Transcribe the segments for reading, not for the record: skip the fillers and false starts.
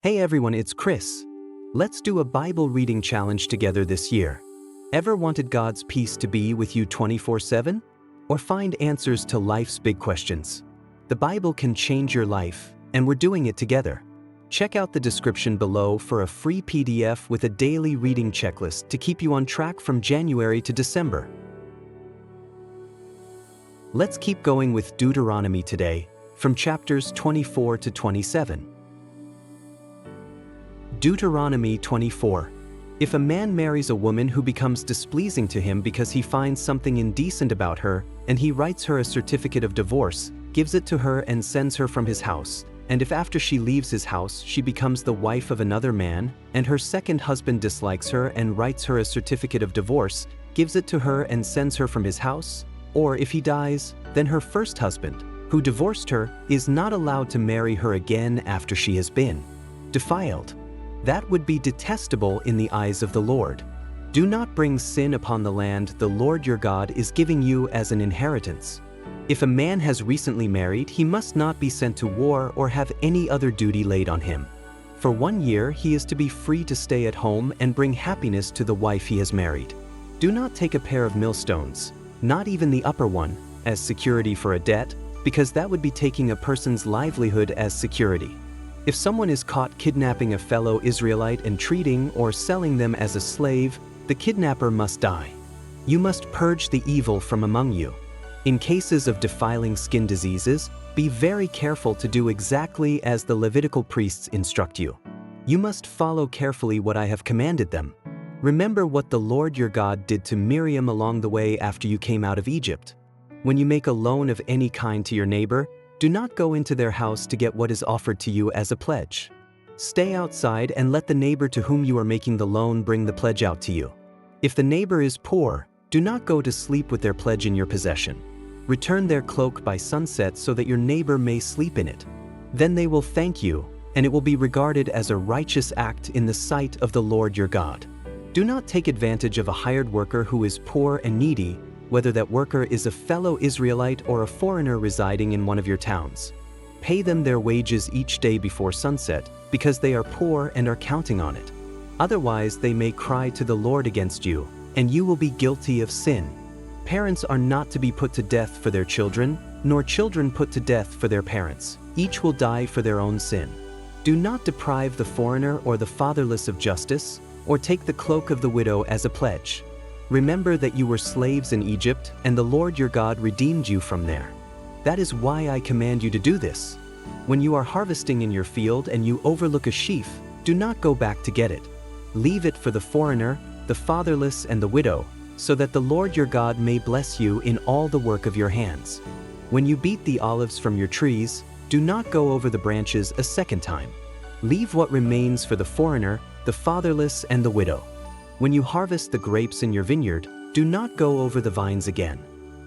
Hey everyone, it's Chris. Let's do a Bible reading challenge together this year. Ever wanted God's peace to be with you 24/7? Or find answers to life's big questions? The Bible can change your life, and we're doing it together. Check out the description below for a free PDF with a daily reading checklist to keep you on track from January to December. Let's keep going with Deuteronomy today, from chapters 24 to 27. Deuteronomy 24. If a man marries a woman who becomes displeasing to him because he finds something indecent about her, and he writes her a certificate of divorce, gives it to her and sends her from his house, and if after she leaves his house she becomes the wife of another man, and her second husband dislikes her and writes her a certificate of divorce, gives it to her and sends her from his house, or if he dies, then her first husband, who divorced her, is not allowed to marry her again after she has been defiled. That would be detestable in the eyes of the Lord. Do not bring sin upon the land the Lord your God is giving you as an inheritance. If a man has recently married, he must not be sent to war or have any other duty laid on him. For 1 year he is to be free to stay at home and bring happiness to the wife he has married. Do not take a pair of millstones, not even the upper one, as security for a debt, because that would be taking a person's livelihood as security. If someone is caught kidnapping a fellow Israelite and treating or selling them as a slave, the kidnapper must die. You must purge the evil from among you. In cases of defiling skin diseases, be very careful to do exactly as the Levitical priests instruct you. You must follow carefully what I have commanded them. Remember what the Lord your God did to Miriam along the way after you came out of Egypt. When you make a loan of any kind to your neighbor, do not go into their house to get what is offered to you as a pledge. Stay outside and let the neighbor to whom you are making the loan bring the pledge out to you. If the neighbor is poor, do not go to sleep with their pledge in your possession. Return their cloak by sunset so that your neighbor may sleep in it. Then they will thank you, and it will be regarded as a righteous act in the sight of the Lord your God. Do not take advantage of a hired worker who is poor and needy, whether that worker is a fellow Israelite or a foreigner residing in one of your towns. Pay them their wages each day before sunset, because they are poor and are counting on it. Otherwise they may cry to the Lord against you, and you will be guilty of sin. Parents are not to be put to death for their children, nor children put to death for their parents. Each will die for their own sin. Do not deprive the foreigner or the fatherless of justice, or take the cloak of the widow as a pledge. Remember that you were slaves in Egypt, and the Lord your God redeemed you from there. That is why I command you to do this. When you are harvesting in your field and you overlook a sheaf, do not go back to get it. Leave it for the foreigner, the fatherless, and the widow, so that the Lord your God may bless you in all the work of your hands. When you beat the olives from your trees, do not go over the branches a second time. Leave what remains for the foreigner, the fatherless, and the widow. When you harvest the grapes in your vineyard, do not go over the vines again.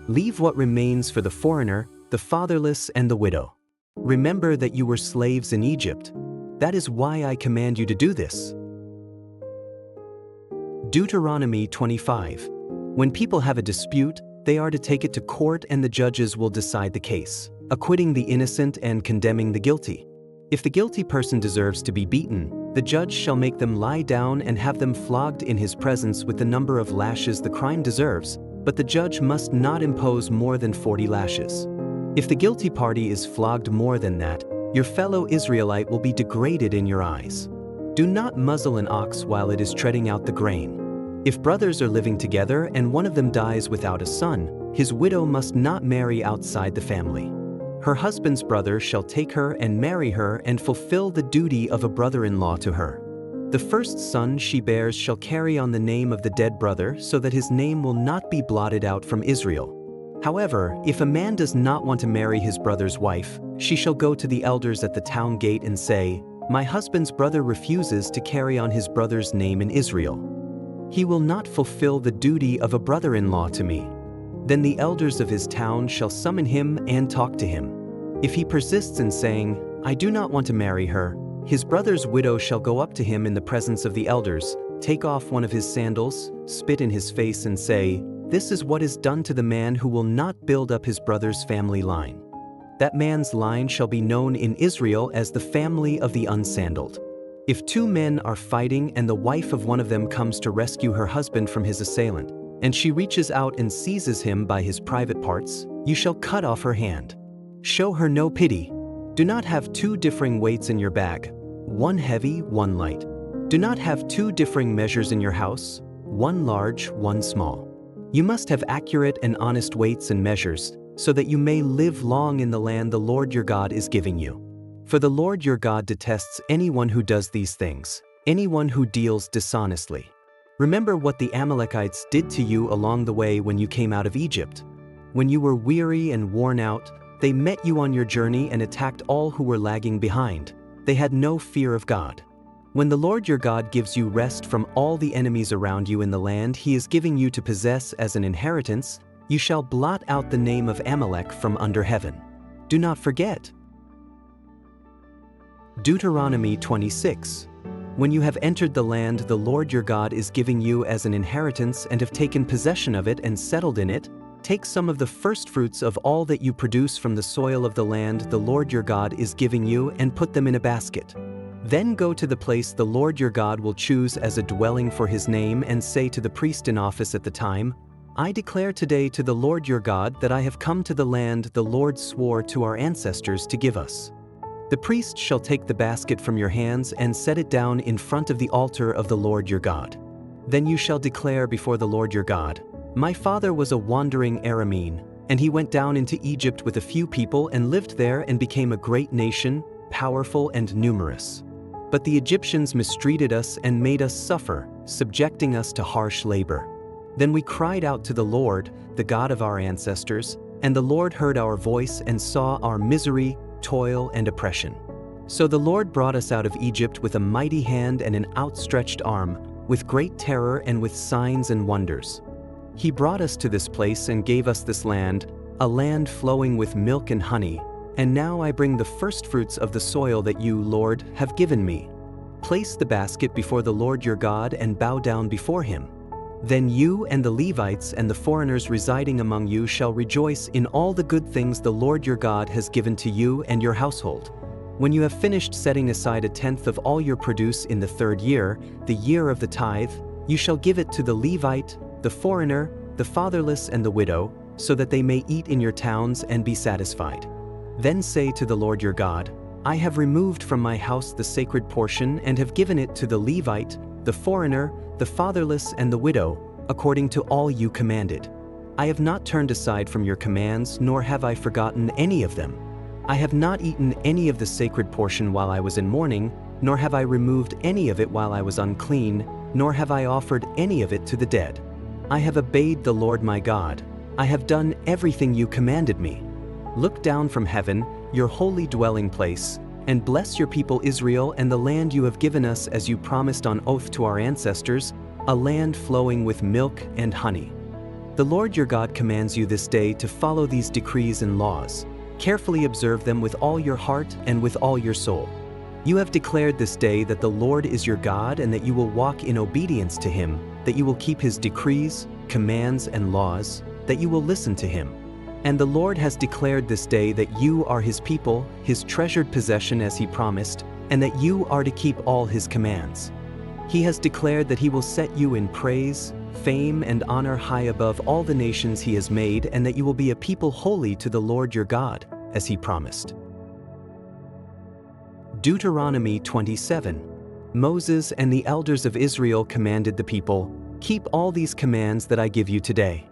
Leave what remains for the foreigner, the fatherless, and the widow. Remember that you were slaves in Egypt. That is why I command you to do this. Deuteronomy 25. When people have a dispute, they are to take it to court and the judges will decide the case, acquitting the innocent and condemning the guilty. If the guilty person deserves to be beaten, the judge shall make them lie down and have them flogged in his presence with the number of lashes the crime deserves, but the judge must not impose more than 40 lashes. If the guilty party is flogged more than that, your fellow Israelite will be degraded in your eyes. Do not muzzle an ox while it is treading out the grain. If brothers are living together and one of them dies without a son, his widow must not marry outside the family. Her husband's brother shall take her and marry her and fulfill the duty of a brother-in-law to her. The first son she bears shall carry on the name of the dead brother so that his name will not be blotted out from Israel. However, if a man does not want to marry his brother's wife, she shall go to the elders at the town gate and say, "My husband's brother refuses to carry on his brother's name in Israel. He will not fulfill the duty of a brother-in-law to me." Then the elders of his town shall summon him and talk to him. If he persists in saying, "I do not want to marry her," his brother's widow shall go up to him in the presence of the elders, take off one of his sandals, spit in his face and say, "This is what is done to the man who will not build up his brother's family line." That man's line shall be known in Israel as the family of the unsandaled. If two men are fighting and the wife of one of them comes to rescue her husband from his assailant, and she reaches out and seizes him by his private parts, you shall cut off her hand. Show her no pity. Do not have two differing weights in your bag, one heavy, one light. Do not have two differing measures in your house, one large, one small. You must have accurate and honest weights and measures, so that you may live long in the land the Lord your God is giving you. For the Lord your God detests anyone who does these things, anyone who deals dishonestly. Remember what the Amalekites did to you along the way when you came out of Egypt. When you were weary and worn out, they met you on your journey and attacked all who were lagging behind. They had no fear of God. When the Lord your God gives you rest from all the enemies around you in the land he is giving you to possess as an inheritance, you shall blot out the name of Amalek from under heaven. Do not forget. Deuteronomy 26. When you have entered the land the Lord your God is giving you as an inheritance and have taken possession of it and settled in it, take some of the firstfruits of all that you produce from the soil of the land the Lord your God is giving you and put them in a basket. Then go to the place the Lord your God will choose as a dwelling for his name and say to the priest in office at the time, I declare today to the Lord your God that I have come to the land the Lord swore to our ancestors to give us. The priest shall take the basket from your hands and set it down in front of the altar of the Lord your God. Then you shall declare before the Lord your God, My father was a wandering Aramean, and he went down into Egypt with a few people and lived there and became a great nation, powerful and numerous. But the Egyptians mistreated us and made us suffer, subjecting us to harsh labor. Then we cried out to the Lord, the God of our ancestors, and the Lord heard our voice and saw our misery, toil, and oppression. So the Lord brought us out of Egypt with a mighty hand and an outstretched arm, with great terror and with signs and wonders. He brought us to this place and gave us this land, a land flowing with milk and honey, and now I bring the firstfruits of the soil that you, Lord, have given me. Place the basket before the Lord your God and bow down before him. Then you and the Levites and the foreigners residing among you shall rejoice in all the good things the Lord your God has given to you and your household. When you have finished setting aside 1/10 of all your produce in the 3rd year, the year of the tithe, you shall give it to the Levite, the foreigner, the fatherless and the widow, so that they may eat in your towns and be satisfied. Then say to the Lord your God, I have removed from my house the sacred portion and have given it to the Levite, the foreigner, the fatherless and the widow, according to all you commanded. I have not turned aside from your commands, nor have I forgotten any of them. I have not eaten any of the sacred portion while I was in mourning, nor have I removed any of it while I was unclean, nor have I offered any of it to the dead. I have obeyed the Lord my God. I have done everything you commanded me. Look down from heaven, your holy dwelling place, and bless your people Israel and the land you have given us as you promised on oath to our ancestors, a land flowing with milk and honey. The Lord your God commands you this day to follow these decrees and laws. Carefully observe them with all your heart and with all your soul. You have declared this day that the Lord is your God and that you will walk in obedience to him, that you will keep his decrees, commands, and laws, that you will listen to him. And the Lord has declared this day that you are his people, his treasured possession as he promised, and that you are to keep all his commands. He has declared that he will set you in praise, fame, and honor high above all the nations he has made, and that you will be a people holy to the Lord your God, as he promised. Deuteronomy 27. Moses and the elders of Israel commanded the people, Keep all these commands that I give you today.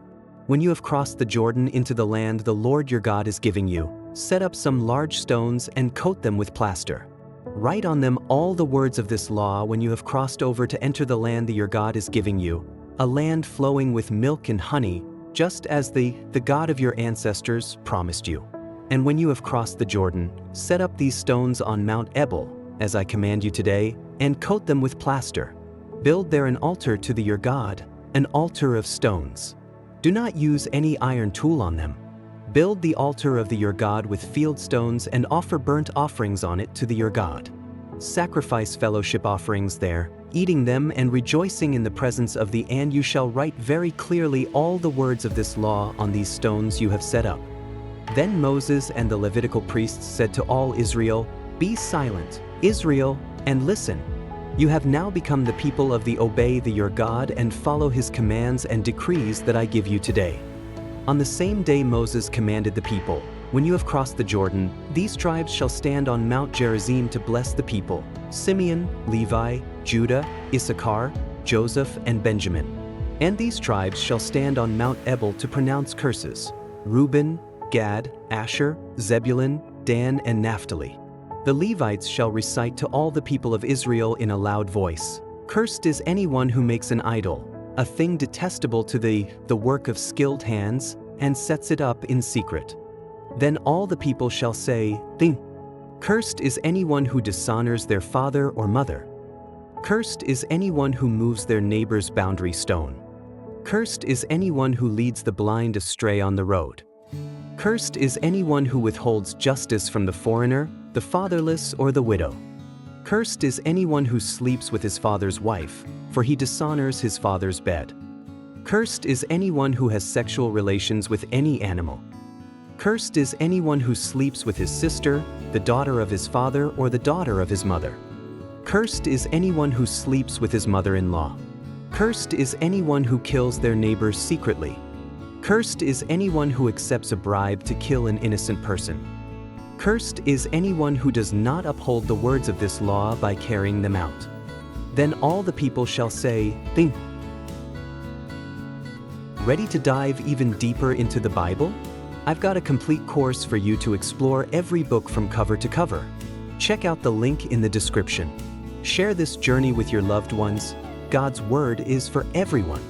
When you have crossed the Jordan into the land the Lord your God is giving you, set up some large stones and coat them with plaster. Write on them all the words of this law when you have crossed over to enter the land that your God is giving you, a land flowing with milk and honey, just as the God of your ancestors promised you. And when you have crossed the Jordan, set up these stones on Mount Ebal, as I command you today, and coat them with plaster. Build there an altar to your God, an altar of stones. Do not use any iron tool on them. Build the altar of your God with field stones and offer burnt offerings on it to your God. Sacrifice fellowship offerings there, eating them and rejoicing in the presence of and you shall write very clearly all the words of this law on these stones you have set up. Then Moses and the Levitical priests said to all Israel, Be silent, Israel, and listen. You have now become the people of the obey your God and follow his commands and decrees that I give you today. On the same day Moses commanded the people, when you have crossed the Jordan, these tribes shall stand on Mount Gerizim to bless the people: Simeon, Levi, Judah, Issachar, Joseph, and Benjamin. And these tribes shall stand on Mount Ebal to pronounce curses: Reuben, Gad, Asher, Zebulun, Dan, and Naphtali. The Levites shall recite to all the people of Israel in a loud voice, "Cursed is anyone who makes an idol, a thing detestable to the work of skilled hands, and sets it up in secret." Then all the people shall say, "Cursed is anyone who dishonors their father or mother. Cursed is anyone who moves their neighbor's boundary stone. Cursed is anyone who leads the blind astray on the road. Cursed is anyone who withholds justice from the foreigner, the fatherless, or the widow. Cursed is anyone who sleeps with his father's wife, for he dishonors his father's bed. Cursed is anyone who has sexual relations with any animal. Cursed is anyone who sleeps with his sister, the daughter of his father, or the daughter of his mother. Cursed is anyone who sleeps with his mother-in-law. Cursed is anyone who kills their neighbor secretly. Cursed is anyone who accepts a bribe to kill an innocent person. Cursed is anyone who does not uphold the words of this law by carrying them out." Then all the people shall say, "Think." Ready to dive even deeper into the Bible? I've got a complete course for you to explore every book from cover to cover. Check out the link in the description. Share this journey with your loved ones. God's Word is for everyone.